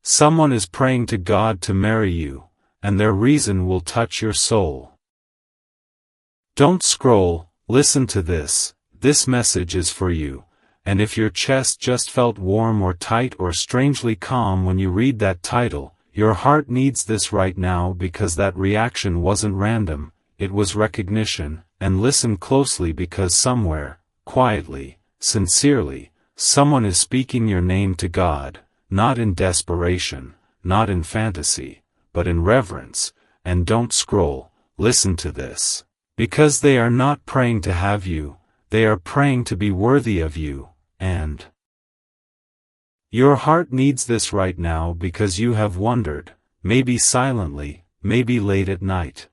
Someone is praying to God to marry you, and their reason will touch your soul. Don't scroll, listen to this. This message is for you, and if your chest just felt warm or tight or strangely calm when you read that title, your heart needs this right now because that reaction wasn't random, it was recognition. And listen closely because somewhere, quietly, sincerely, someone is speaking your name to God, not in desperation, not in fantasy, but in reverence. And don't scroll, listen to this. Because they are not praying to have you, they are praying to be worthy of you, and your heart needs this right now because you have wondered, maybe silently, maybe late at night.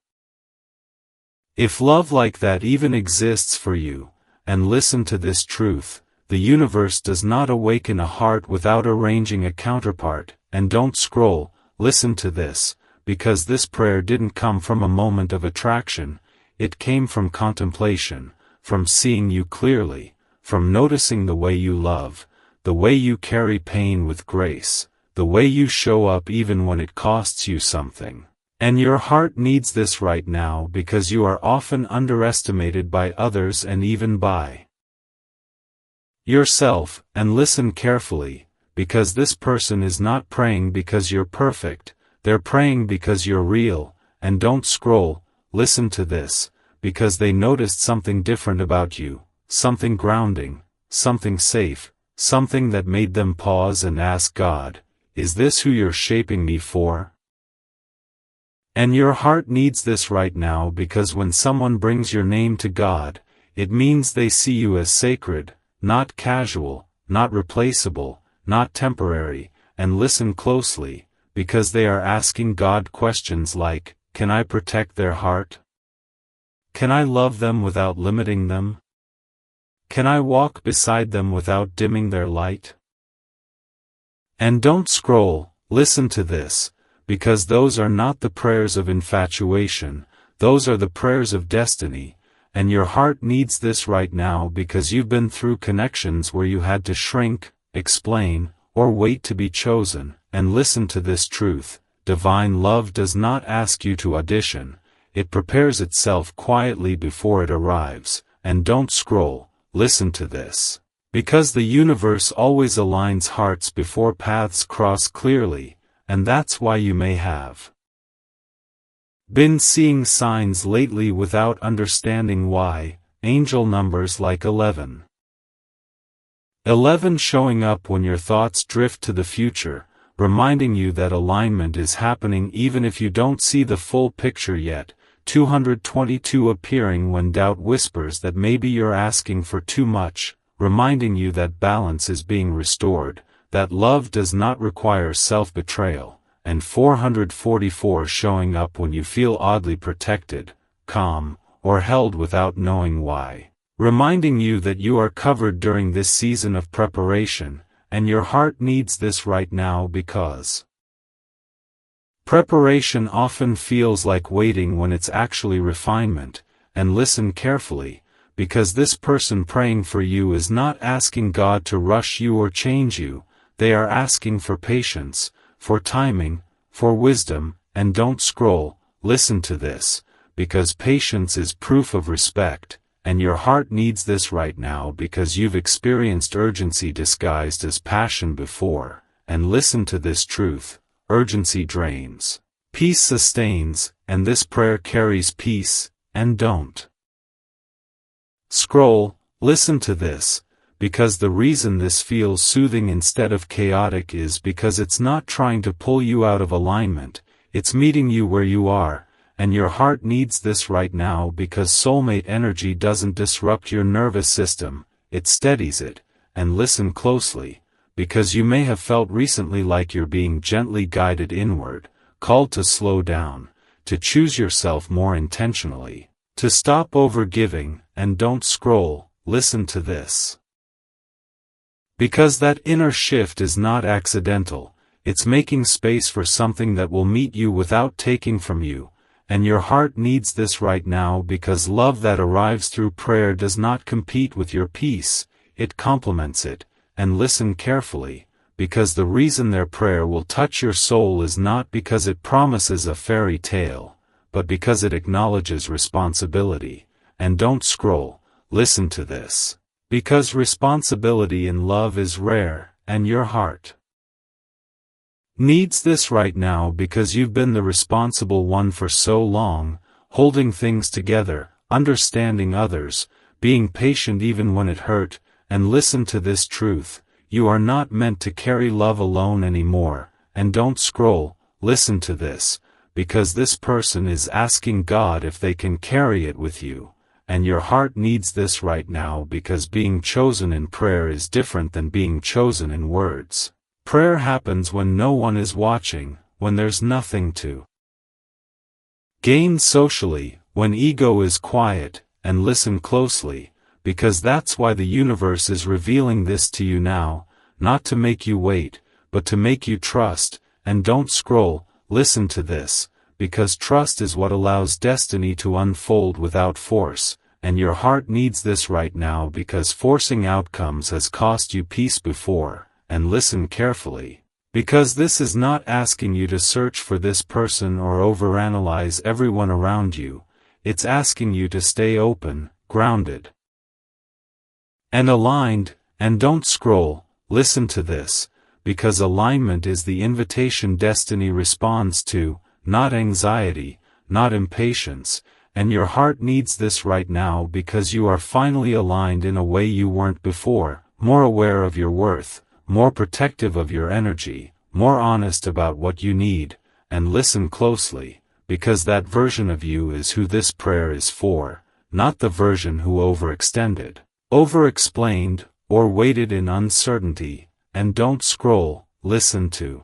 If love like that even exists for you, and listen to this truth, the universe does not awaken a heart without arranging a counterpart. And don't scroll, listen to this, because this prayer didn't come from a moment of attraction, it came from contemplation, from seeing you clearly, from noticing the way you love, the way you carry pain with grace, the way you show up even when it costs you something. And your heart needs this right now because you are often underestimated by others and even by yourself. And listen carefully, because this person is not praying because you're perfect, they're praying because you're real. And don't scroll, listen to this, because they noticed something different about you, something grounding, something safe, something that made them pause and ask God, is this who you're shaping me for? And your heart needs this right now because when someone brings your name to God, it means they see you as sacred, not casual, not replaceable, not temporary. And listen closely, because they are asking God questions like, can I protect their heart? Can I love them without limiting them? Can I walk beside them without dimming their light? And don't scroll, listen to this, because those are not the prayers of infatuation, those are the prayers of destiny. And your heart needs this right now because you've been through connections where you had to shrink, explain, or wait to be chosen. And listen to this truth, divine love does not ask you to audition, it prepares itself quietly before it arrives. And don't scroll, listen to this, because the universe always aligns hearts before paths cross clearly. And that's why you may have been seeing signs lately without understanding why. Angel numbers like 11. 11 showing up when your thoughts drift to the future, reminding you that alignment is happening even if you don't see the full picture yet. 222 appearing when doubt whispers that maybe you're asking for too much, reminding you that balance is being restored, that love does not require self-betrayal. And 444 showing up when you feel oddly protected, calm, or held without knowing why, reminding you that you are covered during this season of preparation. And your heart needs this right now because preparation often feels like waiting when it's actually refinement. And listen carefully, because this person praying for you is not asking God to rush you or change you, they are asking for patience, for timing, for wisdom. And don't scroll, listen to this, because patience is proof of respect. And your heart needs this right now because you've experienced urgency disguised as passion before. And listen to this truth, urgency drains, peace sustains, and this prayer carries peace. And don't scroll, listen to this, because the reason this feels soothing instead of chaotic is because it's not trying to pull you out of alignment, it's meeting you where you are. And your heart needs this right now because soulmate energy doesn't disrupt your nervous system, it steadies it. And listen closely, because you may have felt recently like you're being gently guided inward, called to slow down, to choose yourself more intentionally, to stop over-giving. And don't scroll, listen to this, because that inner shift is not accidental, it's making space for something that will meet you without taking from you. And your heart needs this right now because love that arrives through prayer does not compete with your peace, it complements it. And listen carefully, because the reason their prayer will touch your soul is not because it promises a fairy tale, but because it acknowledges responsibility. And don't scroll, listen to this. Because responsibility in love is rare, and your heart needs this right now because you've been the responsible one for so long, holding things together, understanding others, being patient even when it hurt. And listen to this truth, you are not meant to carry love alone anymore. And don't scroll, listen to this, because this person is asking God if they can carry it with you. And your heart needs this right now because being chosen in prayer is different than being chosen in words. Prayer happens when no one is watching, when there's nothing to gain socially, when ego is quiet. And listen closely, because that's why the universe is revealing this to you now, not to make you wait, but to make you trust. And don't scroll, listen to this, because trust is what allows destiny to unfold without force. And your heart needs this right now because forcing outcomes has cost you peace before. And listen carefully, because this is not asking you to search for this person or overanalyze everyone around you. It's asking you to stay open, grounded, and aligned. And don't scroll, listen to this, because alignment is the invitation destiny responds to, not anxiety, not impatience. And your heart needs this right now because you are finally aligned in a way you weren't before, more aware of your worth, more protective of your energy, more honest about what you need. And listen closely, because that version of you is who this prayer is for, not the version who overextended, overexplained, or waited in uncertainty. And don't scroll, listen to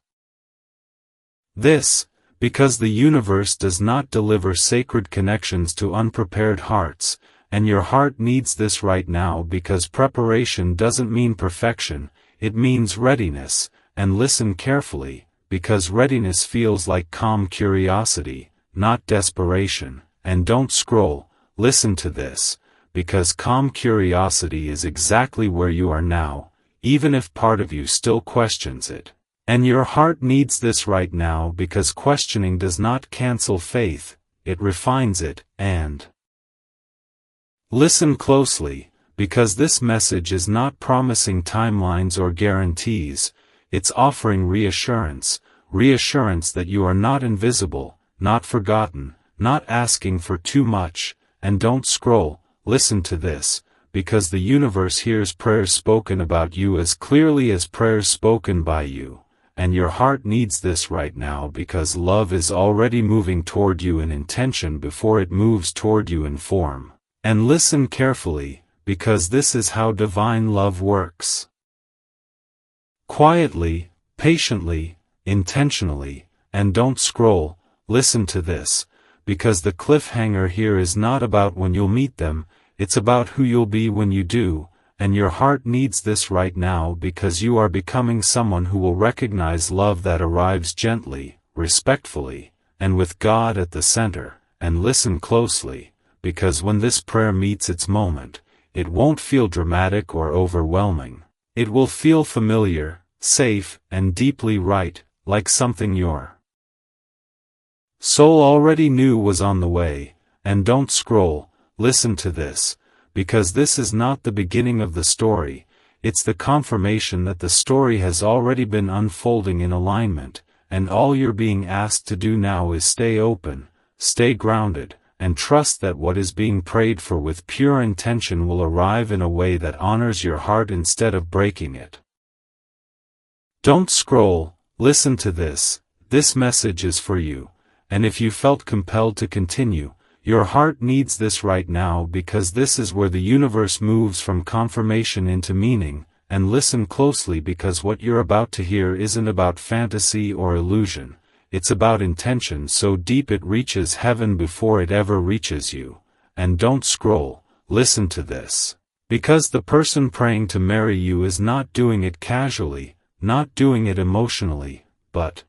this, because the universe does not deliver sacred connections to unprepared hearts. And your heart needs this right now because preparation doesn't mean perfection, it means readiness. And listen carefully, because readiness feels like calm curiosity, not desperation. And don't scroll, listen to this, because calm curiosity is exactly where you are now, even if part of you still questions it. And your heart needs this right now because questioning does not cancel faith, it refines it. And listen closely, because this message is not promising timelines or guarantees, it's offering reassurance, reassurance that you are not invisible, not forgotten, not asking for too much. And don't scroll, listen to this, because the universe hears prayers spoken about you as clearly as prayers spoken by you. And your heart needs this right now because love is already moving toward you in intention before it moves toward you in form. And listen carefully, because this is how divine love works. Quietly, patiently, intentionally. And don't scroll, listen to this, because the cliffhanger here is not about when you'll meet them, it's about who you'll be when you do. And your heart needs this right now because you are becoming someone who will recognize love that arrives gently, respectfully, and with God at the center. And listen closely, because when this prayer meets its moment, it won't feel dramatic or overwhelming. It will feel familiar, safe, and deeply right, like something your soul already knew was on the way. And don't scroll, listen to this, because this is not the beginning of the story, it's the confirmation that the story has already been unfolding in alignment. And all you're being asked to do now is stay open, stay grounded, and trust that what is being prayed for with pure intention will arrive in a way that honors your heart instead of breaking it. Don't scroll, listen to this message is for you. And if you felt compelled to continue, your heart needs this right now because this is where the universe moves from confirmation into meaning. And listen closely because what you're about to hear isn't about fantasy or illusion, it's about intention so deep it reaches heaven before it ever reaches you. And don't scroll, listen to this, because the person praying to marry you is not doing it casually, not doing it emotionally, but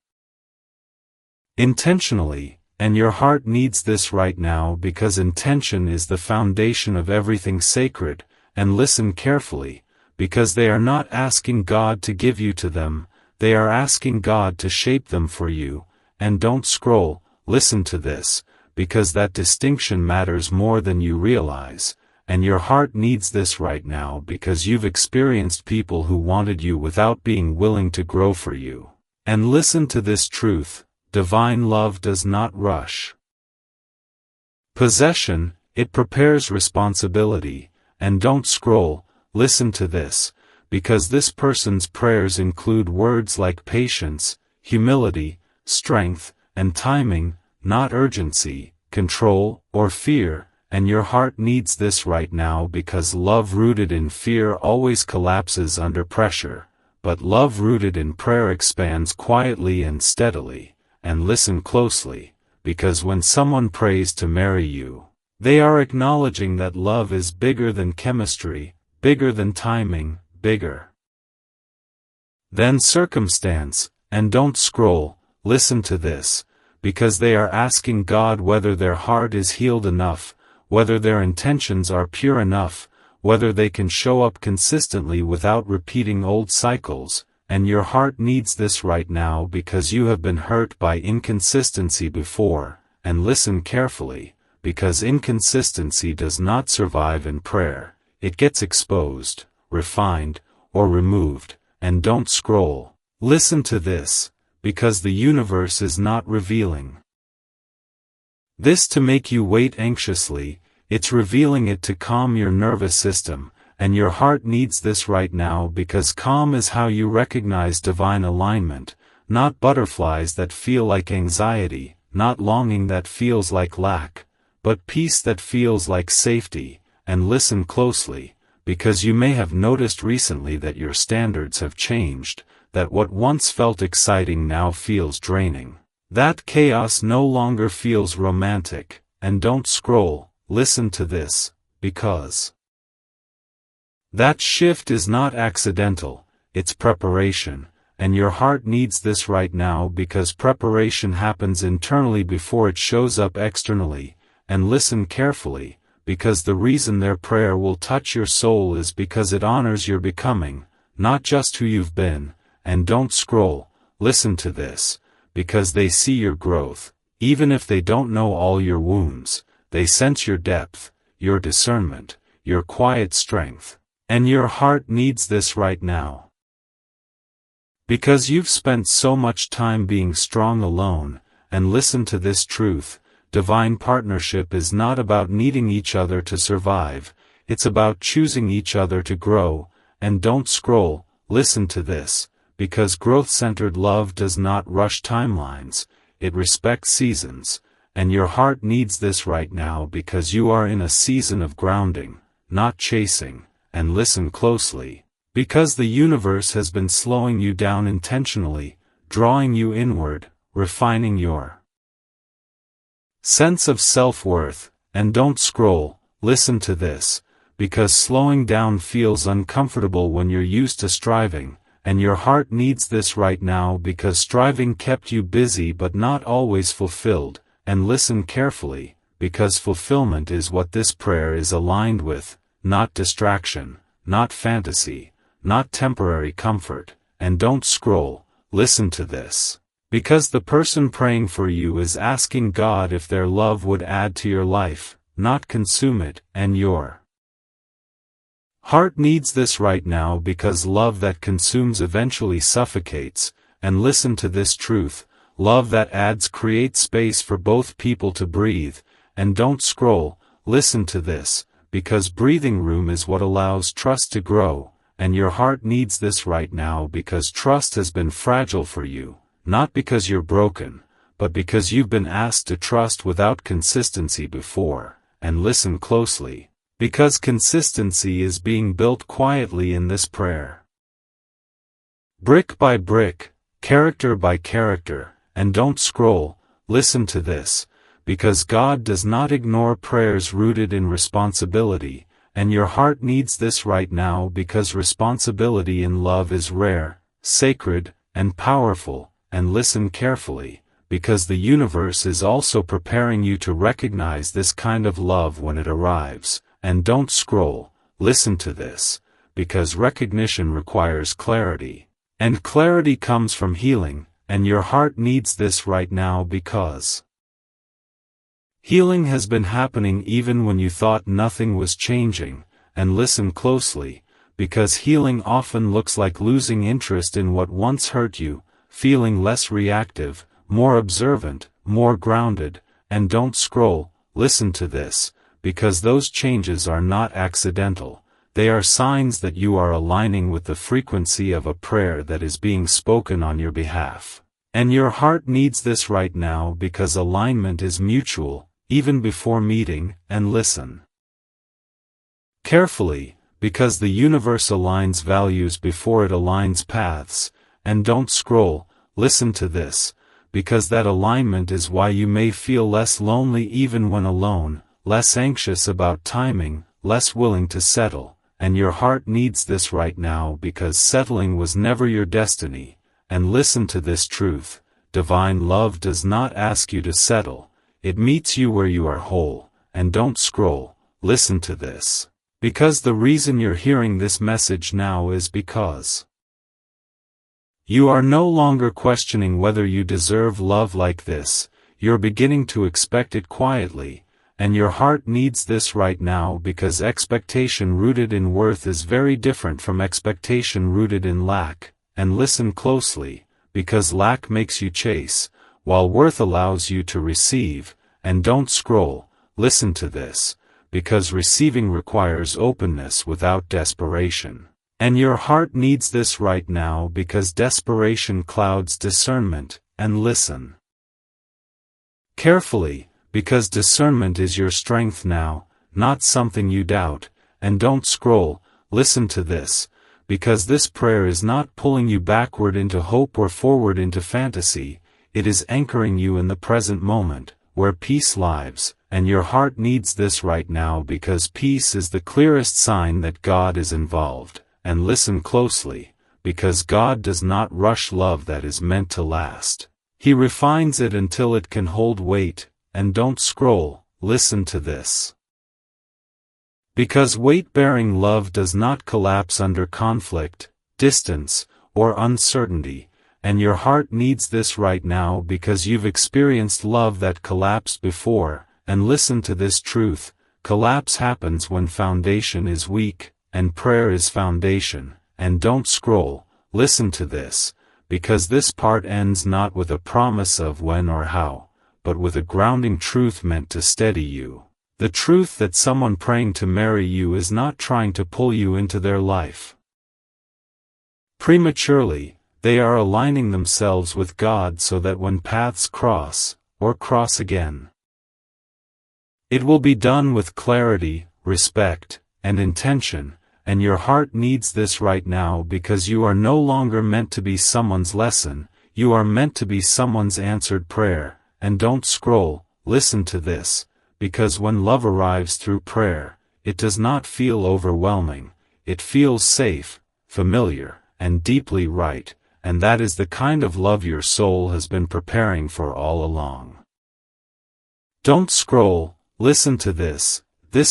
intentionally. And your heart needs this right now because intention is the foundation of everything sacred. And listen carefully, because they are not asking God to give you to them, they are asking God to shape them for you, and don't scroll, listen to this, because that distinction matters more than you realize, and your heart needs this right now because you've experienced people who wanted you without being willing to grow for you. And listen to this truth, divine love does not rush possession, it prepares responsibility, and don't scroll, listen to this, because this person's prayers include words like patience, humility, strength, and timing, not urgency, control, or fear, and your heart needs this right now because love rooted in fear always collapses under pressure, but love rooted in prayer expands quietly and steadily, and listen closely, because when someone prays to marry you, they are acknowledging that love is bigger than chemistry, bigger than timing, bigger than circumstance, and don't scroll, listen to this, because they are asking God whether their heart is healed enough, whether their intentions are pure enough, whether they can show up consistently without repeating old cycles, and your heart needs this right now because you have been hurt by inconsistency before, and listen carefully, because inconsistency does not survive in prayer, it gets exposed, refined, or removed, and don't scroll, listen to this, because the universe is not revealing this to make you wait anxiously, it's revealing it to calm your nervous system, and your heart needs this right now because calm is how you recognize divine alignment, not butterflies that feel like anxiety, not longing that feels like lack, but peace that feels like safety, and listen closely, because you may have noticed recently that your standards have changed, that what once felt exciting now feels draining. That chaos no longer feels romantic, and don't scroll, listen to this, because that shift is not accidental, it's preparation, and your heart needs this right now because preparation happens internally before it shows up externally, and listen carefully, because the reason their prayer will touch your soul is because it honors your becoming, not just who you've been, and don't scroll, listen to this, because they see your growth, even if they don't know all your wounds, they sense your depth, your discernment, your quiet strength, and your heart needs this right now. Because you've spent so much time being strong alone, and listen to this truth, divine partnership is not about needing each other to survive, it's about choosing each other to grow, and don't scroll, listen to this, because growth-centered love does not rush timelines, it respects seasons, and your heart needs this right now because you are in a season of grounding, not chasing, and listen closely, because the universe has been slowing you down intentionally, drawing you inward, refining your sense of self-worth, and don't scroll, listen to this, because slowing down feels uncomfortable when you're used to striving, and your heart needs this right now because striving kept you busy but not always fulfilled, and listen carefully, because fulfillment is what this prayer is aligned with, not distraction, not fantasy, not temporary comfort, and don't scroll, listen to this, because the person praying for you is asking God if their love would add to your life, not consume it, and your heart needs this right now because love that consumes eventually suffocates, and listen to this truth, love that adds creates space for both people to breathe, and don't scroll, listen to this, because breathing room is what allows trust to grow, and your heart needs this right now because trust has been fragile for you, not because you're broken, but because you've been asked to trust without consistency before, and listen closely, because consistency is being built quietly in this prayer. Brick by brick, character by character, and don't scroll, listen to this, because God does not ignore prayers rooted in responsibility, and your heart needs this right now because responsibility in love is rare, sacred, and powerful, and listen carefully, because the universe is also preparing you to recognize this kind of love when it arrives, and don't scroll, listen to this, because recognition requires clarity, And clarity comes from healing, and your heart needs this right now because healing has been happening even when you thought nothing was changing. And listen closely, because healing often looks like losing interest in what once hurt you, feeling less reactive, more observant, more grounded. And don't scroll, listen to this, because those changes are not accidental. They are signs that you are aligning with the frequency of a prayer that is being spoken on your behalf. And your heart needs this right now because alignment is mutual, even before meeting. And listen carefully, because the universe aligns values before it aligns paths. And don't scroll, listen to this, because that alignment is why you may feel less lonely even when alone, less anxious about timing, less willing to settle. And your heart needs this right now because settling was never your destiny. And listen to this truth, divine love does not ask you to settle, it meets you where you are whole. And don't scroll, listen to this, because the reason you're hearing this message now is because you are no longer questioning whether you deserve love like this, you're beginning to expect it quietly. And your heart needs this right now because expectation rooted in worth is very different from expectation rooted in lack. And listen closely, because lack makes you chase, while worth allows you to receive. And don't scroll, listen to this, because receiving requires openness without desperation. And your heart needs this right now because desperation clouds discernment. And listen carefully, because discernment is your strength now, not something you doubt. And don't scroll, listen to this, because this prayer is not pulling you backward into hope or forward into fantasy, it is anchoring you in the present moment, where peace lives. And your heart needs this right now because peace is the clearest sign that God is involved. And listen closely, because God does not rush love that is meant to last. He refines it until it can hold weight. And don't scroll, listen to this, because weight-bearing love does not collapse under conflict, distance, or uncertainty. And your heart needs this right now because you've experienced love that collapsed before. And listen to this truth, collapse happens when foundation is weak, and prayer is foundation. And don't scroll, listen to this, because this part ends not with a promise of when or how, but with a grounding truth meant to steady you. The truth that someone praying to marry you is not trying to pull you into their life prematurely, they are aligning themselves with God so that when paths cross, or cross again, it will be done with clarity, respect, and intention. And your heart needs this right now because you are no longer meant to be someone's lesson, you are meant to be someone's answered prayer. And don't scroll, listen to this, because when love arrives through prayer, it does not feel overwhelming, it feels safe, familiar, and deeply right. And that is the kind of love your soul has been preparing for all along. Don't scroll, listen to this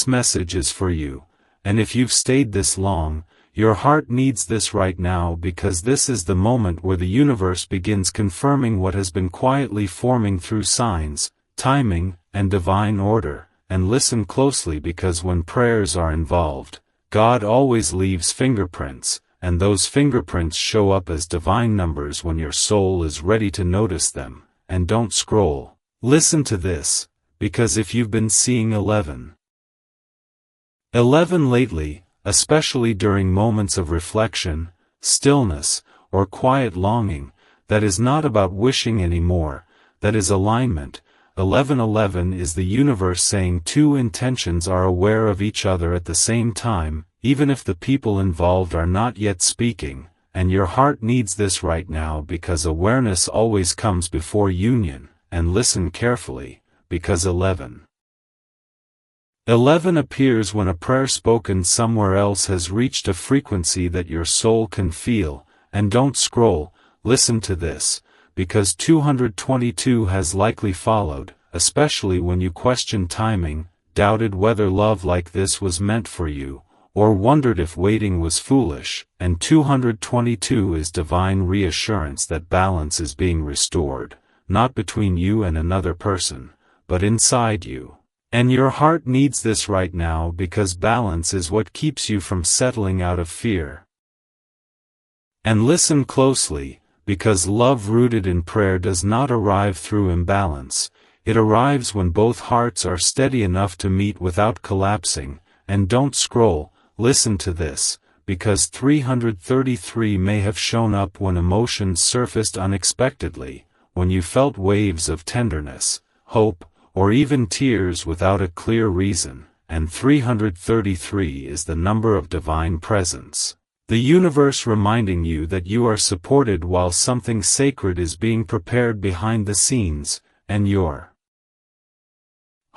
message is for you. And if you've stayed this long, your heart needs this right now because this is the moment where the universe begins confirming what has been quietly forming through signs, timing, and divine order. And listen closely because when prayers are involved, God always leaves fingerprints, and those fingerprints show up as divine numbers when your soul is ready to notice them. And don't scroll, listen to this, because if you've been seeing 11 lately, especially during moments of reflection, stillness, or quiet longing, that is not about wishing anymore, that is alignment. 1111 is the universe saying two intentions are aware of each other at the same time, even if the people involved are not yet speaking. And your heart needs this right now because awareness always comes before union. And listen carefully, because 11 appears when a prayer spoken somewhere else has reached a frequency that your soul can feel. And don't scroll, listen to this, because 222 has likely followed, especially when you question timing, doubted whether love like this was meant for you, or wondered if waiting was foolish, and 222 is divine reassurance that balance is being restored, not between you and another person, but inside you. And your heart needs this right now because balance is what keeps you from settling out of fear. And listen closely, because love rooted in prayer does not arrive through imbalance, it arrives when both hearts are steady enough to meet without collapsing. And don't scroll, listen to this, because 333 may have shown up when emotions surfaced unexpectedly, when you felt waves of tenderness, hope, or even tears without a clear reason, and 333 is the number of divine presence. The universe reminding you that you are supported while something sacred is being prepared behind the scenes, and your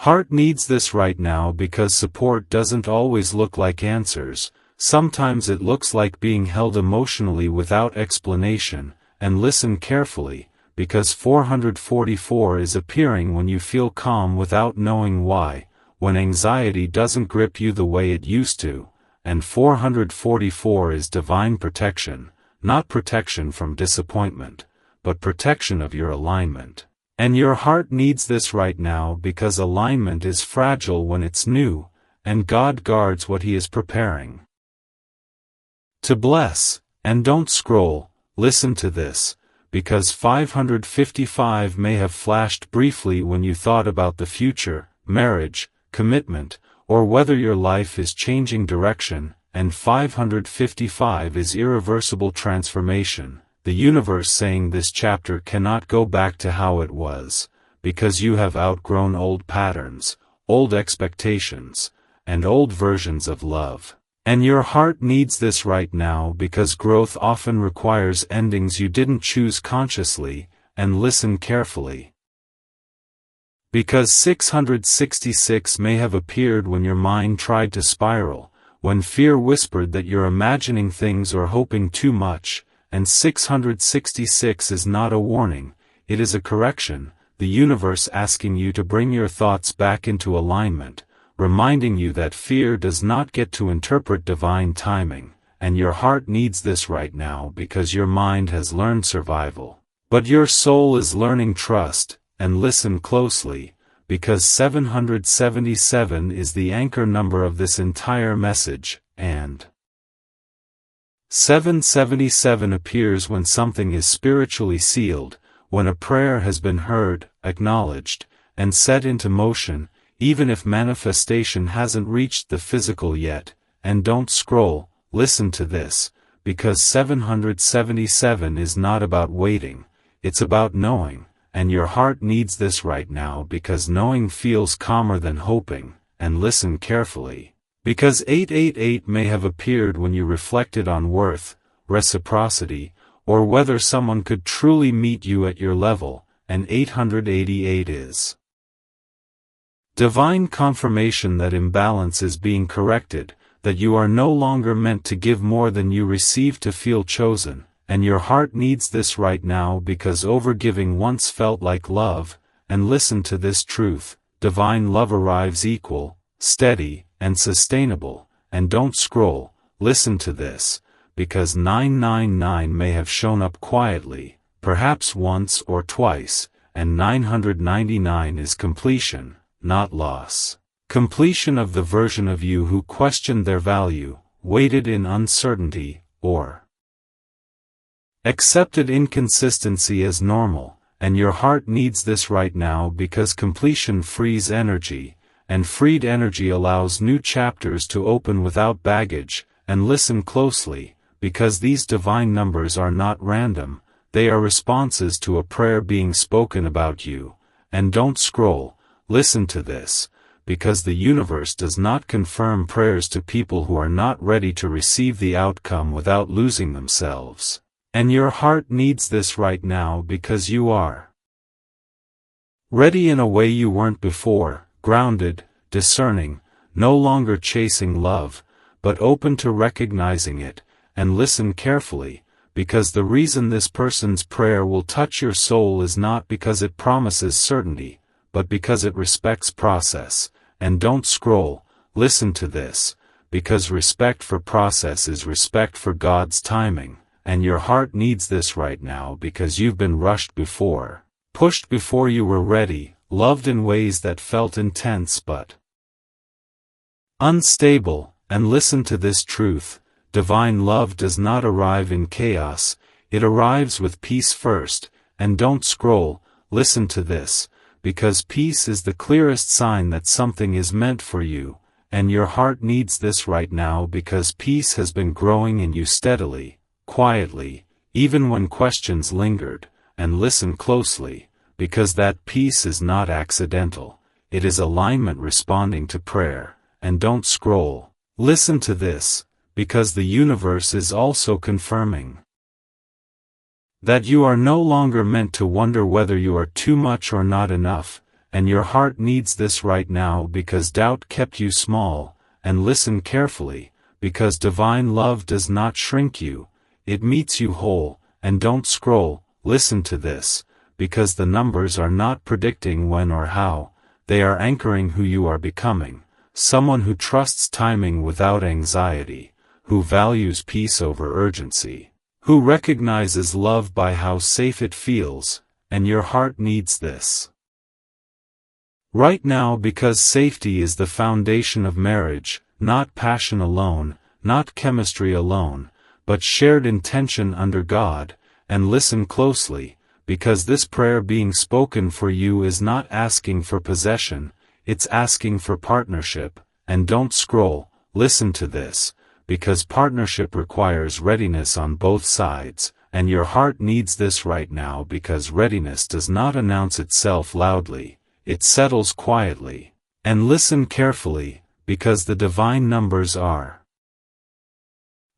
heart needs this right now because support doesn't always look like answers, sometimes it looks like being held emotionally without explanation, and listen carefully, because 444 is appearing when you feel calm without knowing why, when anxiety doesn't grip you the way it used to. And 444 is divine protection, not protection from disappointment, but protection of your alignment. And your heart needs this right now because alignment is fragile when it's new, and God guards what He is preparing to bless. And don't scroll, listen to this, because 555 may have flashed briefly when you thought about the future, marriage, commitment, or whether your life is changing direction, and 555 is irreversible transformation, the universe saying this chapter cannot go back to how it was, because you have outgrown old patterns, old expectations, and old versions of love. And your heart needs this right now because growth often requires endings you didn't choose consciously, and listen carefully. Because 666 may have appeared when your mind tried to spiral, when fear whispered that you're imagining things or hoping too much, and 666 is not a warning, it is a correction, the universe asking you to bring your thoughts back into alignment, reminding you that fear does not get to interpret divine timing, and your heart needs this right now because your mind has learned survival. But your soul is learning trust. And listen closely, because 777 is the anchor number of this entire message, and 777 appears when something is spiritually sealed, when a prayer has been heard, acknowledged, and set into motion, even if manifestation hasn't reached the physical yet. And don't scroll, listen to this, because 777 is not about waiting, it's about knowing. And your heart needs this right now because knowing feels calmer than hoping, and listen carefully. Because 888 may have appeared when you reflected on worth, reciprocity, or whether someone could truly meet you at your level, and 888 is divine confirmation that imbalance is being corrected, that you are no longer meant to give more than you receive to feel chosen. And your heart needs this right now because overgiving once felt like love, and listen to this truth, divine love arrives equal, steady, and sustainable, and don't scroll, listen to this, because 999 may have shown up quietly, perhaps once or twice, and 999 is completion, not loss. Completion of the version of you who questioned their value, waited in uncertainty, or accepted inconsistency as normal, and your heart needs this right now because completion frees energy, and freed energy allows new chapters to open without baggage. And listen closely, because these divine numbers are not random, they are responses to a prayer being spoken about you. And don't scroll, listen to this, because the universe does not confirm prayers to people who are not ready to receive the outcome without losing themselves. And your heart needs this right now because you are ready in a way you weren't before, grounded, discerning, no longer chasing love, but open to recognizing it. And listen carefully, because the reason this person's prayer will touch your soul is not because it promises certainty, but because it respects process. And don't scroll, listen to this, because respect for process is respect for God's timing, and your heart needs this right now because you've been rushed before, pushed before you were ready, loved in ways that felt intense but unstable. And listen to this truth: divine love does not arrive in chaos, it arrives with peace first. And don't scroll, listen to this, because peace is the clearest sign that something is meant for you, and your heart needs this right now because peace has been growing in you steadily, quietly, even when questions lingered. And listen closely, because that peace is not accidental, it is alignment responding to prayer. And don't scroll. Listen to this, because the universe is also confirming that you are no longer meant to wonder whether you are too much or not enough, and your heart needs this right now because doubt kept you small. And listen carefully, because divine love does not shrink you, it meets you whole. And don't scroll, listen to this, because the numbers are not predicting when or how, they are anchoring who you are becoming. Someone who trusts timing without anxiety, who values peace over urgency, who recognizes love by how safe it feels. And your heart needs this right now because safety is the foundation of marriage, not passion alone, not chemistry alone, but shared intention under God. And listen closely, because this prayer being spoken for you is not asking for possession, it's asking for partnership. And don't scroll, listen to this, because partnership requires readiness on both sides, and your heart needs this right now because readiness does not announce itself loudly, it settles quietly. And listen carefully, because the divine numbers are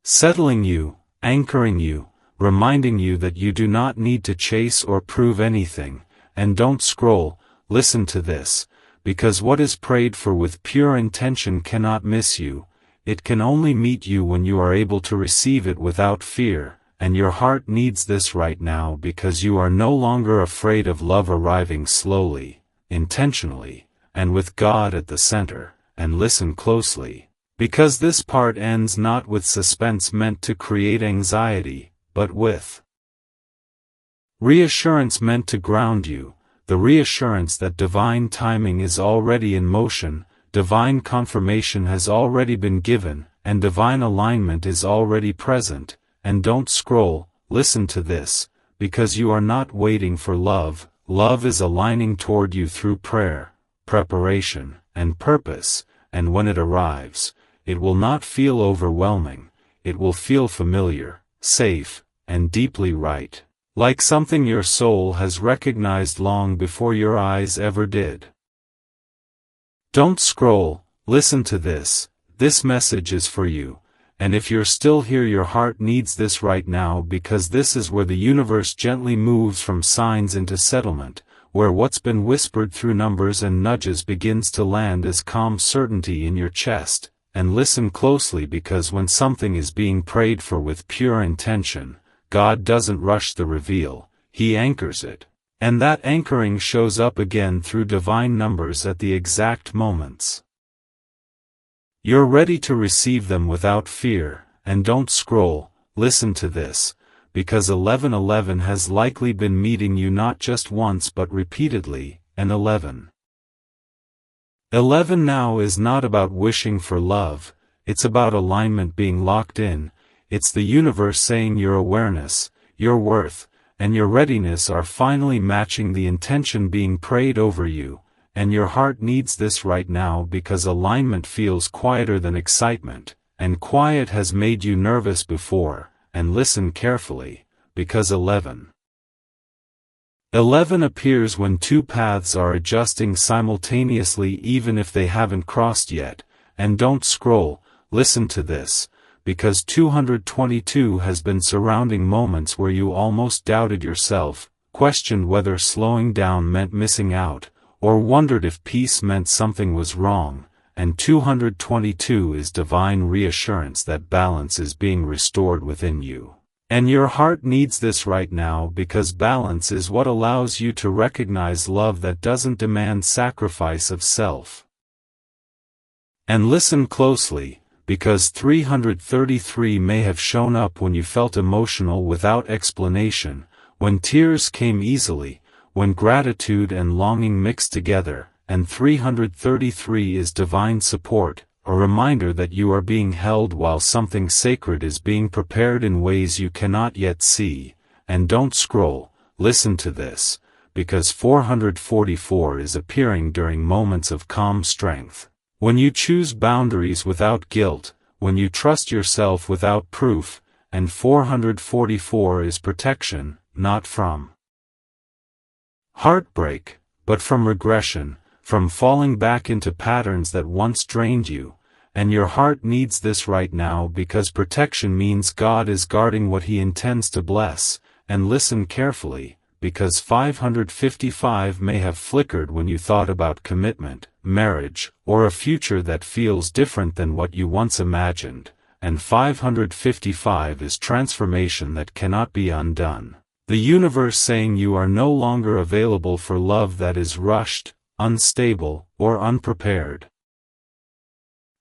settling you, anchoring you, reminding you that you do not need to chase or prove anything. And don't scroll, listen to this, because what is prayed for with pure intention cannot miss you, it can only meet you when you are able to receive it without fear. And your heart needs this right now because you are no longer afraid of love arriving slowly, intentionally, and with God at the center. And listen closely, because this part ends not with suspense meant to create anxiety, but with reassurance meant to ground you. The reassurance that divine timing is already in motion, divine confirmation has already been given, and divine alignment is already present. And don't scroll, listen to this, because you are not waiting for love, love is aligning toward you through prayer, preparation, and purpose. And when it arrives, it will not feel overwhelming, it will feel familiar, safe, and deeply right. Like something your soul has recognized long before your eyes ever did. Don't scroll, listen to this message is for you, and if you're still here your heart needs this right now because this is where the universe gently moves from signs into settlement, where what's been whispered through numbers and nudges begins to land as calm certainty in your chest. And listen closely because when something is being prayed for with pure intention, God doesn't rush the reveal, He anchors it. And that anchoring shows up again through divine numbers at the exact moments you're ready to receive them without fear. And don't scroll, listen to this, because 1111 has likely been meeting you not just once but repeatedly. And 11 now is not about wishing for love, it's about alignment being locked in. It's the universe saying your awareness, your worth, and your readiness are finally matching the intention being prayed over you. And your heart needs this right now because alignment feels quieter than excitement, and quiet has made you nervous before. And listen carefully, because 11 appears when two paths are adjusting simultaneously even if they haven't crossed yet. And don't scroll, listen to this, because 222 has been surrounding moments where you almost doubted yourself, questioned whether slowing down meant missing out, or wondered if peace meant something was wrong. And 222 is divine reassurance that balance is being restored within you. And your heart needs this right now because balance is what allows you to recognize love that doesn't demand sacrifice of self. And listen closely, because 333 may have shown up when you felt emotional without explanation, when tears came easily, when gratitude and longing mixed together, and 333 is divine support, a reminder that you are being held while something sacred is being prepared in ways you cannot yet see. And don't scroll, listen to this, because 444 is appearing during moments of calm strength. When you choose boundaries without guilt, when you trust yourself without proof, and 444 is protection, not from heartbreak, but from regression, from falling back into patterns that once drained you. And your heart needs this right now because protection means God is guarding what He intends to bless. And listen carefully, because 555 may have flickered when you thought about commitment, marriage, or a future that feels different than what you once imagined, and 555 is transformation that cannot be undone. The universe saying you are no longer available for love that is rushed, unstable, or unprepared.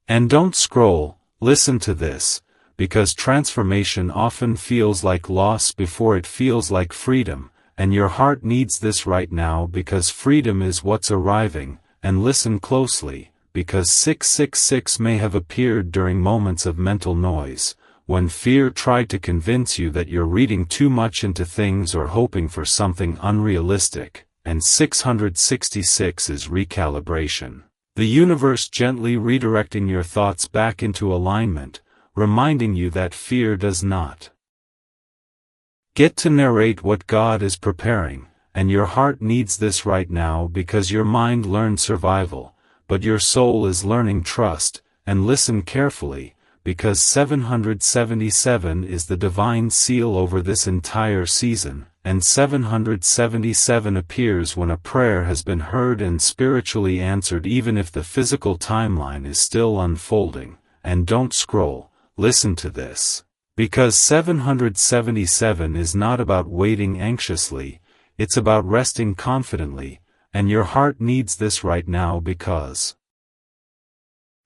And don't scroll, listen to this, because transformation often feels like loss before it feels like freedom, and your heart needs this right now because freedom is what's arriving. And listen closely, because 666 may have appeared during moments of mental noise, when fear tried to convince you that you're reading too much into things or hoping for something unrealistic, and 666 is recalibration. The universe gently redirecting your thoughts back into alignment, reminding you that fear does not get to narrate what God is preparing. And your heart needs this right now because your mind learned survival, but your soul is learning trust. And listen carefully, because 777 is the divine seal over this entire season, and 777 appears when a prayer has been heard and spiritually answered even if the physical timeline is still unfolding. And don't scroll, listen to this, because 777 is not about waiting anxiously, it's about resting confidently, and your heart needs this right now because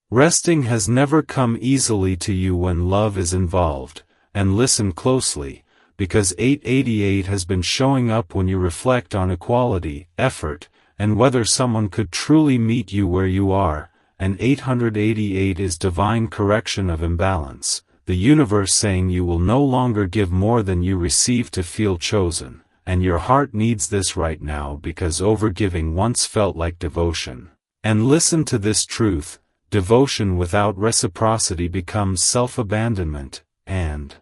resting has never come easily to you when love is involved. And listen closely, because 888 has been showing up when you reflect on equality, effort, and whether someone could truly meet you where you are, and 888 is divine correction of imbalance, the universe saying you will no longer give more than you receive to feel chosen. And your heart needs this right now because overgiving once felt like devotion. And listen to this truth, devotion without reciprocity becomes self-abandonment. And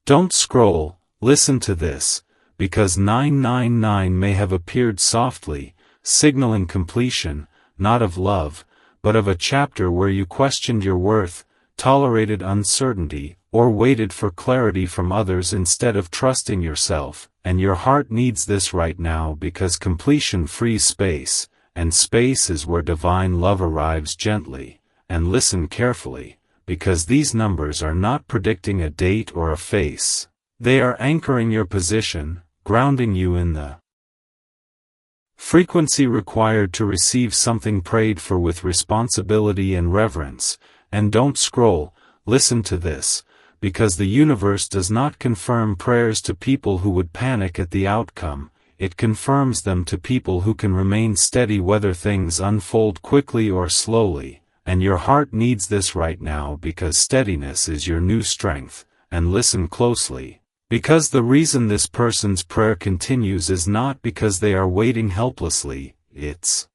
don't scroll, listen to this, because 999 may have appeared softly, signaling completion, not of love, but of a chapter where you questioned your worth, tolerated uncertainty, or waited for clarity from others instead of trusting yourself. And your heart needs this right now because completion frees space, and space is where divine love arrives gently. And listen carefully, because these numbers are not predicting a date or a face. They are anchoring your position, grounding you in the frequency required to receive something prayed for with responsibility and reverence. And don't scroll, listen to this, because the universe does not confirm prayers to people who would panic at the outcome, it confirms them to people who can remain steady whether things unfold quickly or slowly. And your heart needs this right now because steadiness is your new strength. And listen closely, because the reason this person's prayer continues is not because they are waiting helplessly, it's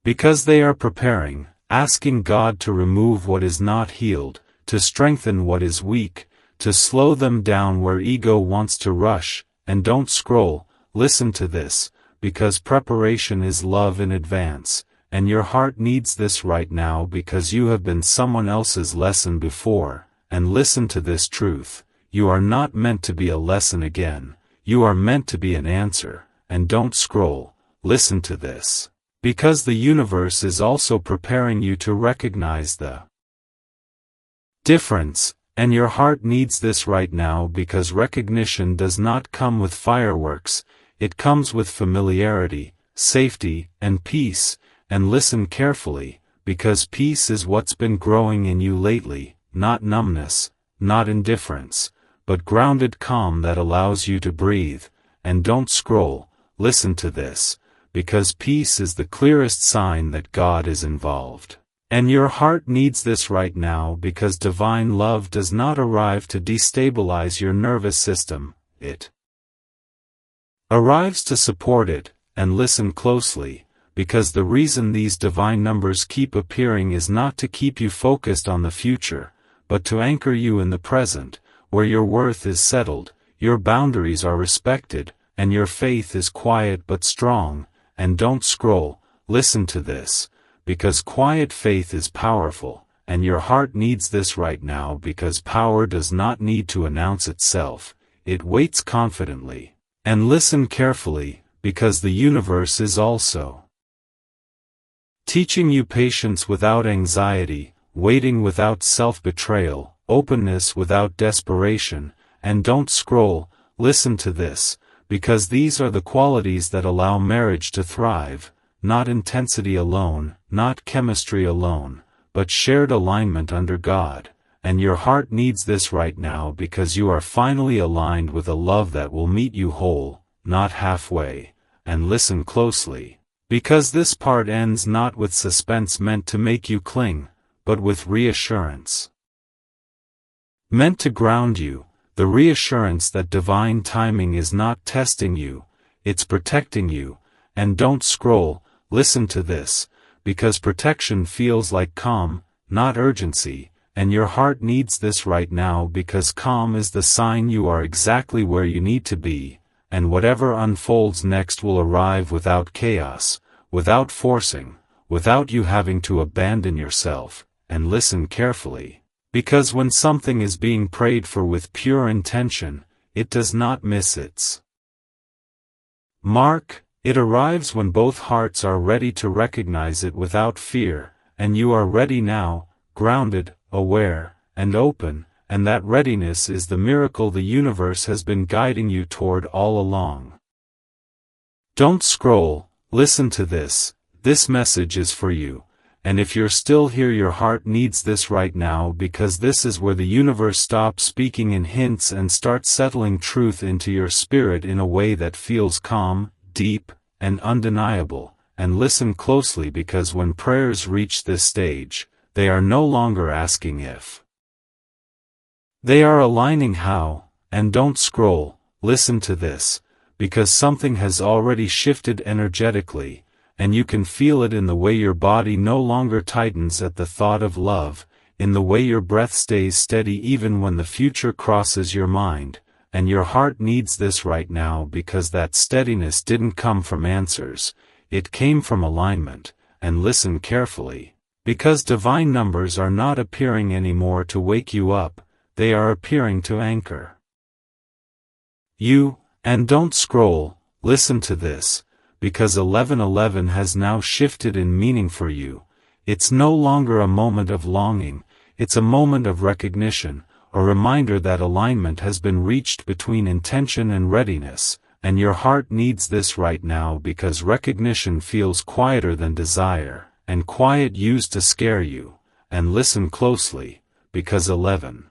because they are preparing, asking God to remove what is not healed, to strengthen what is weak, to slow them down where ego wants to rush. And don't scroll, listen to this, because preparation is love in advance, and your heart needs this right now because you have been someone else's lesson before. And listen to this truth, you are not meant to be a lesson again, you are meant to be an answer. And don't scroll, listen to this, because the universe is also preparing you to recognize the difference. And your heart needs this right now because recognition does not come with fireworks, it comes with familiarity, safety, and peace. And listen carefully, because peace is what's been growing in you lately, not numbness, not indifference, but grounded calm that allows you to breathe. And don't scroll, listen to this, because peace is the clearest sign that God is involved. And your heart needs this right now because divine love does not arrive to destabilize your nervous system, it arrives to support it. And listen closely, because the reason these divine numbers keep appearing is not to keep you focused on the future, but to anchor you in the present, where your worth is settled, your boundaries are respected, and your faith is quiet but strong. And don't scroll, listen to this, because quiet faith is powerful, and your heart needs this right now because power does not need to announce itself, it waits confidently. And listen carefully, because the universe is also teaching you patience without anxiety, waiting without self-betrayal, openness without desperation. And don't scroll, listen to this, because these are the qualities that allow marriage to thrive, not intensity alone, not chemistry alone, but shared alignment under God. And your heart needs this right now because you are finally aligned with a love that will meet you whole, not halfway. And listen closely, because this part ends not with suspense meant to make you cling, but with reassurance meant to ground you, the reassurance that divine timing is not testing you, it's protecting you. And don't scroll, listen to this, because protection feels like calm, not urgency. And your heart needs this right now because calm is the sign you are exactly where you need to be. And whatever unfolds next will arrive without chaos, without forcing, without you having to abandon yourself. And listen carefully, because when something is being prayed for with pure intention, it does not miss its mark. It arrives when both hearts are ready to recognize it without fear, and you are ready now, grounded, aware, and open. And that readiness is the miracle the universe has been guiding you toward all along. Don't scroll, listen to this message is for you. And if you're still here, your heart needs this right now because this is where the universe stops speaking in hints and starts settling truth into your spirit in a way that feels calm, deep, and undeniable. And listen closely because when prayers reach this stage, they are no longer asking if. They are aligning how. And don't scroll, listen to this, because something has already shifted energetically, and you can feel it in the way your body no longer tightens at the thought of love, in the way your breath stays steady even when the future crosses your mind. And your heart needs this right now because that steadiness didn't come from answers, it came from alignment. And listen carefully, because divine numbers are not appearing anymore to wake you up, they are appearing to anchor you. And don't scroll, listen to this, because 1111 has now shifted in meaning for you. It's no longer a moment of longing, it's a moment of recognition, a reminder that alignment has been reached between intention and readiness. And your heart needs this right now because recognition feels quieter than desire, and quiet used to scare you. And listen closely, because 11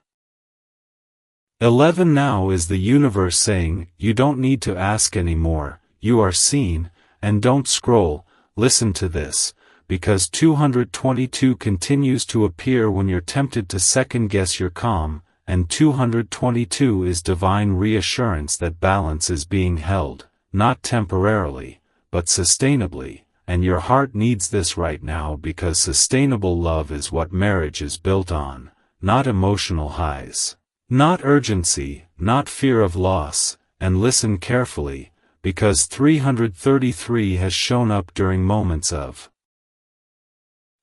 now is the universe saying, you don't need to ask anymore, you are seen. And don't scroll, listen to this, because 222 continues to appear when you're tempted to second-guess your calm, and 222 is divine reassurance that balance is being held, not temporarily, but sustainably. And your heart needs this right now because sustainable love is what marriage is built on, not emotional highs, not urgency, not fear of loss. And listen carefully, because 333 has shown up during moments of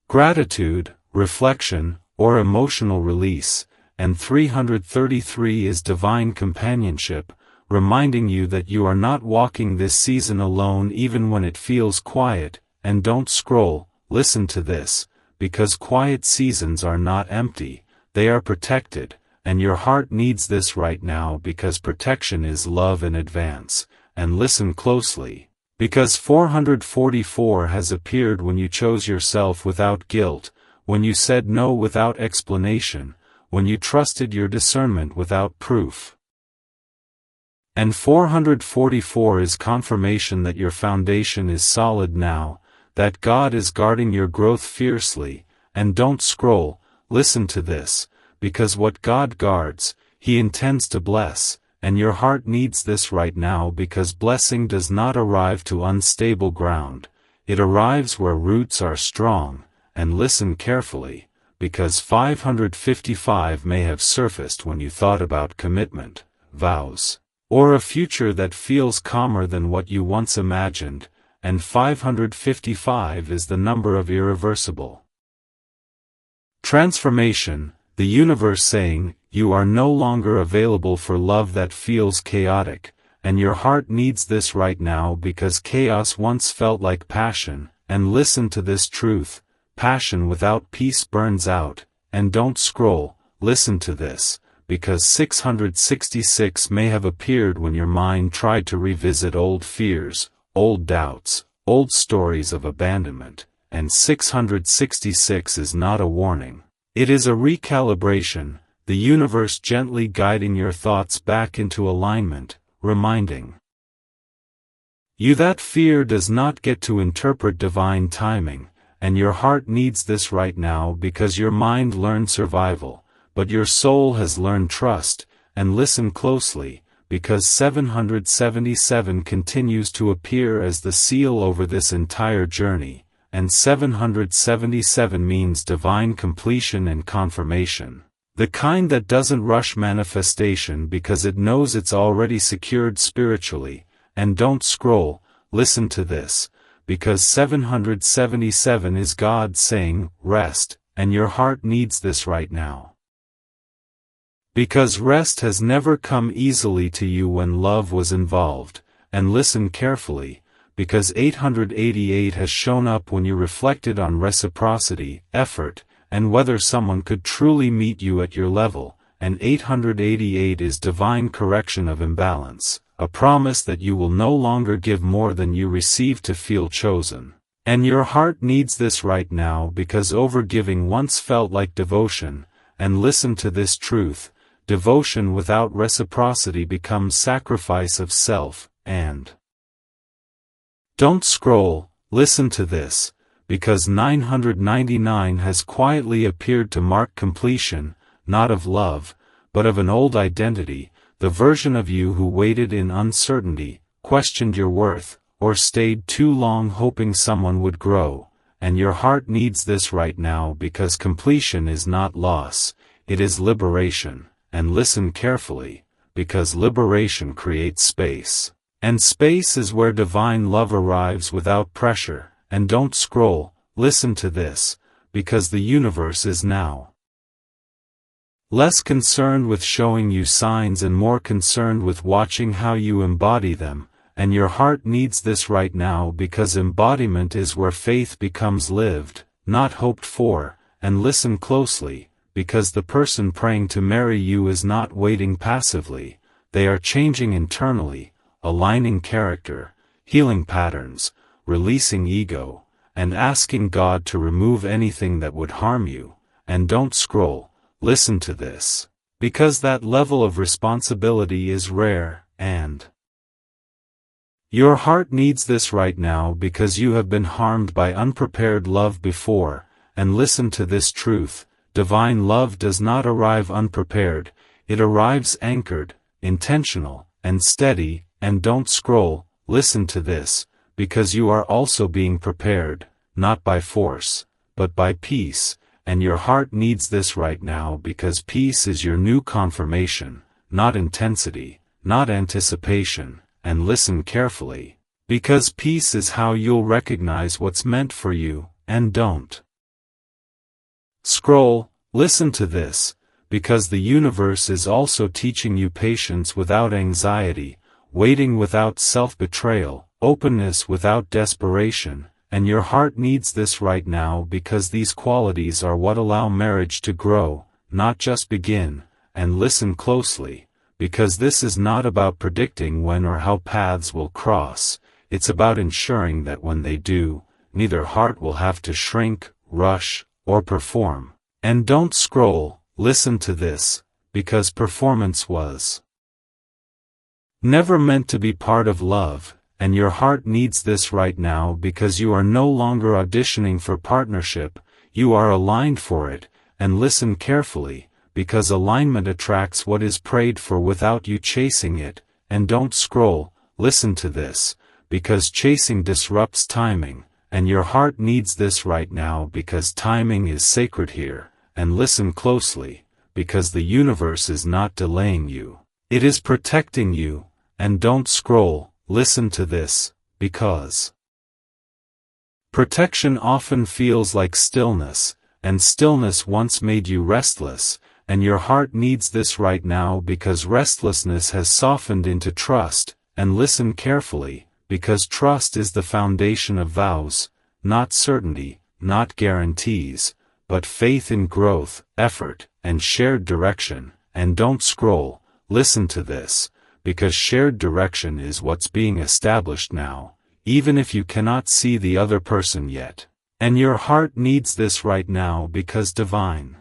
gratitude, reflection, or emotional release. And 333 is divine companionship, reminding you that you are not walking this season alone even when it feels quiet. And don't scroll, listen to this, because quiet seasons are not empty, they are protected. And your heart needs this right now because protection is love in advance. And listen closely, Because 444 has appeared when you chose yourself without guilt, when you said no without explanation, when you trusted your discernment without proof. And 444 is confirmation that your foundation is solid now, that God is guarding your growth fiercely. And don't scroll, listen to this, because what God guards, He intends to bless, and your heart needs this right now because blessing does not arrive to unstable ground, it arrives where roots are strong. And listen carefully, because 555 may have surfaced when you thought about commitment, vows, or a future that feels calmer than what you once imagined, and 555 is the number of irreversible transformation, the universe saying, you are no longer available for love that feels chaotic, and your heart needs this right now because chaos once felt like passion. And listen to this truth, passion without peace burns out. And don't scroll, listen to this, because 666 may have appeared when your mind tried to revisit old fears, old doubts, old stories of abandonment. And 666 is not a warning. It is a recalibration, the universe gently guiding your thoughts back into alignment, reminding you that fear does not get to interpret divine timing, and your heart needs this right now because your mind learned survival, but your soul has learned trust. And listen closely, because 777 continues to appear as the seal over this entire journey. And 777 means divine completion and confirmation. The kind that doesn't rush manifestation because it knows it's already secured spiritually. And don't scroll, listen to this, because 777 is God saying, rest, and your heart needs this right now. Because rest has never come easily to you when love was involved. And listen carefully, because 888 has shown up when you reflected on reciprocity, effort, and whether someone could truly meet you at your level. And 888 is divine correction of imbalance, a promise that you will no longer give more than you receive to feel chosen. And your heart needs this right now because overgiving once felt like devotion. And listen to this truth, devotion without reciprocity becomes sacrifice of self. And don't scroll, listen to this, because 999 has quietly appeared to mark completion, not of love, but of an old identity, the version of you who waited in uncertainty, questioned your worth, or stayed too long hoping someone would grow. And your heart needs this right now because completion is not loss, it is liberation. And listen carefully, because liberation creates space. And space is where divine love arrives without pressure. And don't scroll, listen to this, because the universe is now less concerned with showing you signs and more concerned with watching how you embody them. And your heart needs this right now because embodiment is where faith becomes lived, not hoped for. And listen closely, because the person praying to marry you is not waiting passively, they are changing internally, aligning character, healing patterns, releasing ego, and asking God to remove anything that would harm you. And don't scroll, listen to this, because that level of responsibility is rare. And your heart needs this right now because you have been harmed by unprepared love before. And listen to this truth, divine love does not arrive unprepared, it arrives anchored, intentional, and steady. And don't scroll, listen to this, because you are also being prepared, not by force, but by peace. And your heart needs this right now because peace is your new confirmation, not intensity, not anticipation. And listen carefully, because peace is how you'll recognize what's meant for you. And don't scroll, listen to this, because the universe is also teaching you patience without anxiety, waiting without self-betrayal, openness without desperation. And your heart needs this right now because these qualities are what allow marriage to grow, not just begin. And listen closely, because this is not about predicting when or how paths will cross, it's about ensuring that when they do, neither heart will have to shrink, rush, or perform. And don't scroll, listen to this, because performance was never meant to be part of love, and your heart needs this right now because you are no longer auditioning for partnership, you are aligned for it, and listen carefully, because alignment attracts what is prayed for without you chasing it, and don't scroll, listen to this, because chasing disrupts timing, and your heart needs this right now because timing is sacred here, and listen closely, because the universe is not delaying you. It is protecting you, and don't scroll, listen to this, because protection often feels like stillness, and stillness once made you restless, and your heart needs this right now because restlessness has softened into trust, and listen carefully, because trust is the foundation of vows, not certainty, not guarantees, but faith in growth, effort, and shared direction, and don't scroll, listen to this, because shared direction is what's being established now, even if you cannot see the other person yet. And your heart needs this right now because divine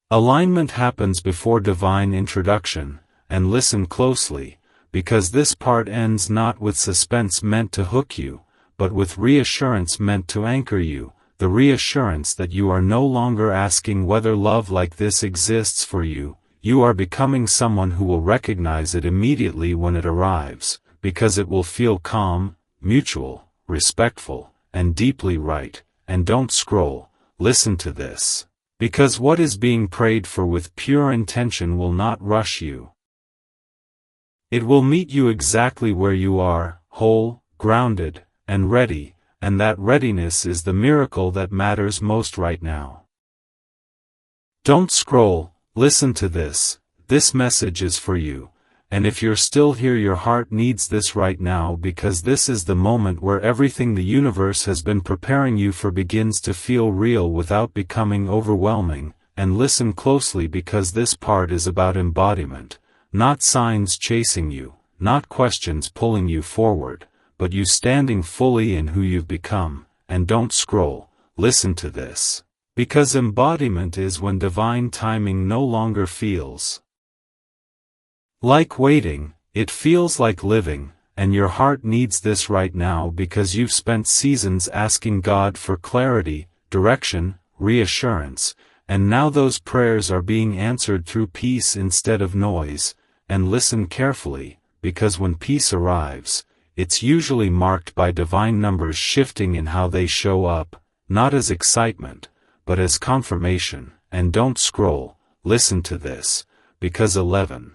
alignment happens before divine introduction, and listen closely, because this part ends not with suspense meant to hook you, but with reassurance meant to anchor you, the reassurance that you are no longer asking whether love like this exists for you, you are becoming someone who will recognize it immediately when it arrives, because it will feel calm, mutual, respectful, and deeply right, and don't scroll, listen to this, because what is being prayed for with pure intention will not rush you. It will meet you exactly where you are, whole, grounded, and ready, and that readiness is the miracle that matters most right now. Don't scroll, listen to this message is for you, and if you're still here your heart needs this right now because this is the moment where everything the universe has been preparing you for begins to feel real without becoming overwhelming, and listen closely because this part is about embodiment, not signs chasing you, not questions pulling you forward, but you standing fully in who you've become, and don't scroll, listen to this. Because embodiment is when divine timing no longer feels like waiting, it feels like living, and your heart needs this right now because you've spent seasons asking God for clarity, direction, reassurance, and now those prayers are being answered through peace instead of noise, and listen carefully, because when peace arrives, it's usually marked by divine numbers shifting in how they show up, not as excitement, but as confirmation, and don't scroll, listen to this, because 11.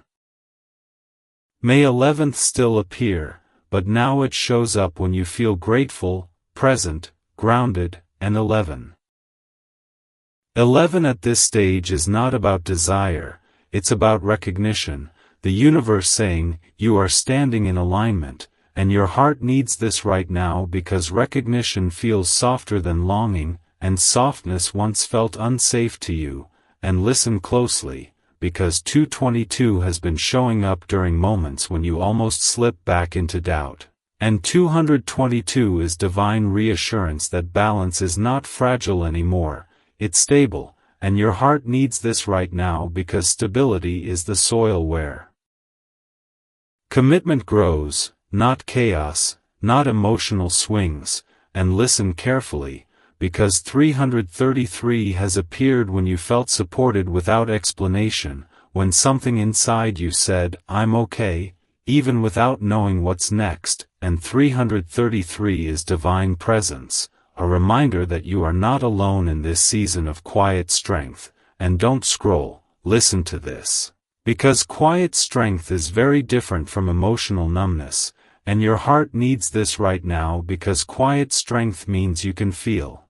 May 11th still appear, but now it shows up when you feel grateful, present, grounded, and 11. 11 at this stage is not about desire, it's about recognition, the universe saying, you are standing in alignment, and your heart needs this right now because recognition feels softer than longing, and softness once felt unsafe to you, and listen closely, because 222 has been showing up during moments when you almost slip back into doubt. And 222 is divine reassurance that balance is not fragile anymore, it's stable, and your heart needs this right now because stability is the soil where commitment grows, not chaos, not emotional swings, and listen carefully, because 333 has appeared when you felt supported without explanation, when something inside you said, I'm okay, even without knowing what's next, and 333 is divine presence, a reminder that you are not alone in this season of quiet strength, and don't scroll, listen to this. Because quiet strength is very different from emotional numbness, and your heart needs this right now because quiet strength means you can feel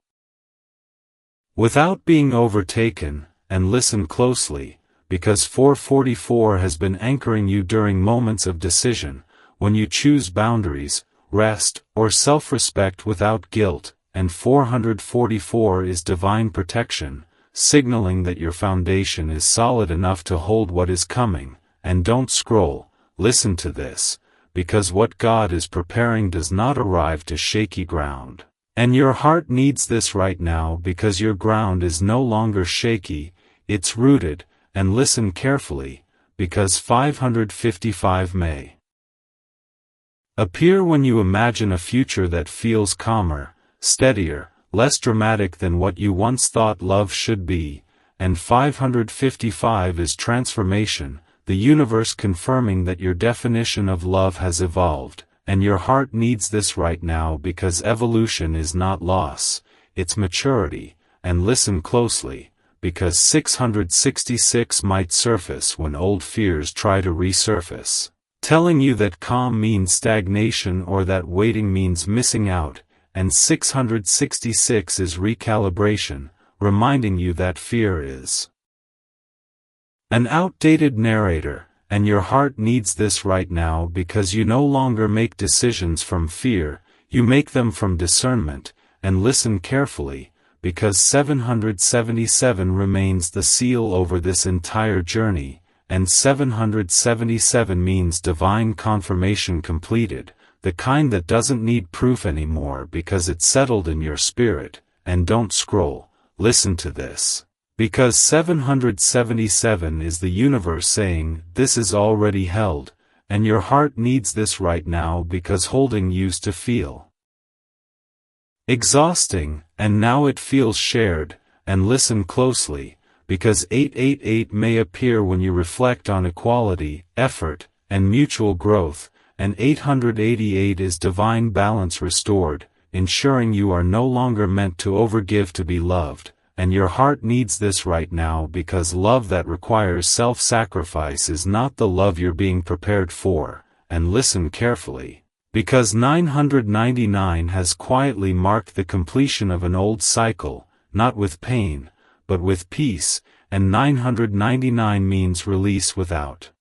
without being overtaken, and listen closely, because 444 has been anchoring you during moments of decision, when you choose boundaries, rest, or self-respect without guilt, and 444 is divine protection, signaling that your foundation is solid enough to hold what is coming, and don't scroll, listen to this, because what God is preparing does not arrive to shaky ground. And your heart needs this right now because your ground is no longer shaky, it's rooted, and listen carefully, because 555 may appear when you imagine a future that feels calmer, steadier, less dramatic than what you once thought love should be, and 555 is transformation, the universe confirming that your definition of love has evolved, and your heart needs this right now because evolution is not loss, it's maturity, and listen closely, because 666 might surface when old fears try to resurface, telling you that calm means stagnation or that waiting means missing out, and 666 is recalibration, reminding you that fear is an outdated narrator, and your heart needs this right now because you no longer make decisions from fear, you make them from discernment, and listen carefully, because 777 remains the seal over this entire journey, and 777 means divine confirmation completed, the kind that doesn't need proof anymore because it's settled in your spirit, and don't scroll, listen to this. Because 777 is the universe saying, this is already held, and your heart needs this right now because holding used to feel exhausting, and now it feels shared, and listen closely, because 888 may appear when you reflect on equality, effort, and mutual growth, and 888 is divine balance restored, ensuring you are no longer meant to overgive to be loved. And your heart needs this right now because love that requires self-sacrifice is not the love you're being prepared for, and listen carefully, because 999 has quietly marked the completion of an old cycle, not with pain, but with peace, and 999 means release without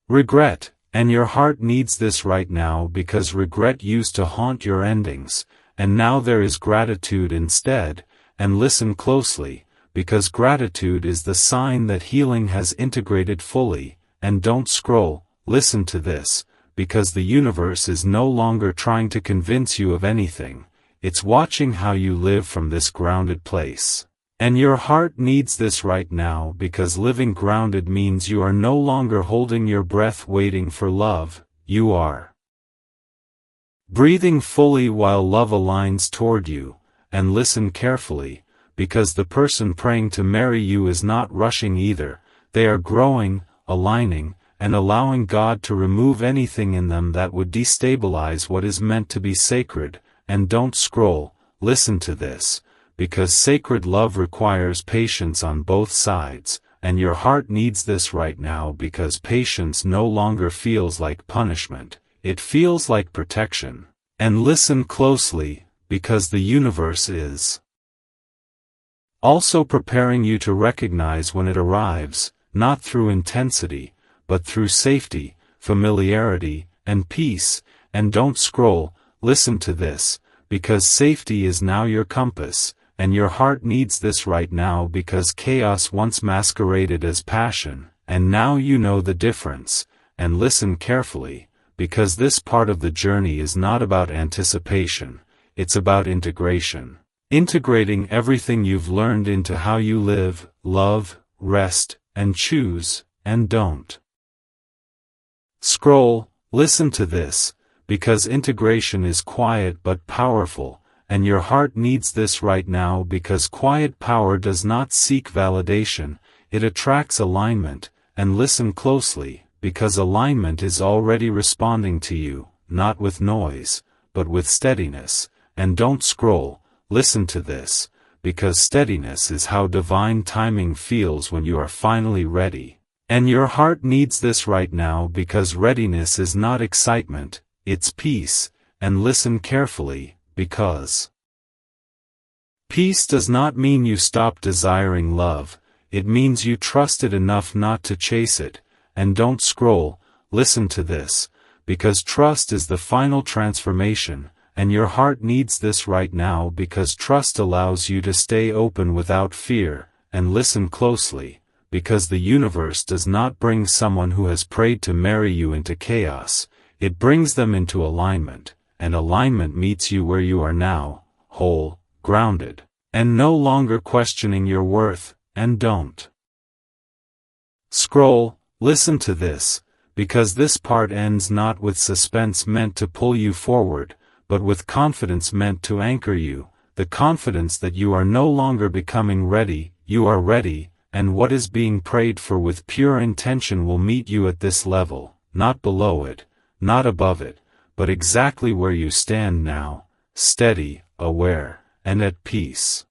regret, and your heart needs this right now because regret used to haunt your endings, and now there is gratitude instead. And listen closely, because gratitude is the sign that healing has integrated fully, and don't scroll, listen to this, because the universe is no longer trying to convince you of anything, it's watching how you live from this grounded place. And your heart needs this right now because living grounded means you are no longer holding your breath waiting for love, you are breathing fully while love aligns toward you. And listen carefully, because the person praying to marry you is not rushing either, they are growing, aligning, and allowing God to remove anything in them that would destabilize what is meant to be sacred, and don't scroll, listen to this, because sacred love requires patience on both sides, and your heart needs this right now because patience no longer feels like punishment, it feels like protection. And listen closely, because the universe is also preparing you to recognize when it arrives, not through intensity, but through safety, familiarity, and peace, and don't scroll, listen to this, because safety is now your compass, and your heart needs this right now because chaos once masqueraded as passion, and now you know the difference, and listen carefully, because this part of the journey is not about anticipation. It's about integration. Integrating everything you've learned into how you live, love, rest, and choose, and don't scroll, listen to this, because integration is quiet but powerful, and your heart needs this right now because quiet power does not seek validation, it attracts alignment, and listen closely, because alignment is already responding to you, not with noise, but with steadiness. And don't scroll, listen to this, because steadiness is how divine timing feels when you are finally ready. And your heart needs this right now because readiness is not excitement, it's peace, and listen carefully, because peace does not mean you stop desiring love, it means you trust it enough not to chase it, and don't scroll, listen to this, because trust is the final transformation. And your heart needs this right now because trust allows you to stay open without fear, and listen closely, because the universe does not bring someone who has prayed to marry you into chaos, it brings them into alignment, and alignment meets you where you are now, whole, grounded, and no longer questioning your worth, and don't scroll. Listen to this, because this part ends not with suspense meant to pull you forward, but with confidence meant to anchor you, the confidence that you are no longer becoming ready, you are ready, and what is being prayed for with pure intention will meet you at this level, not below it, not above it, but exactly where you stand now, steady, aware, and at peace.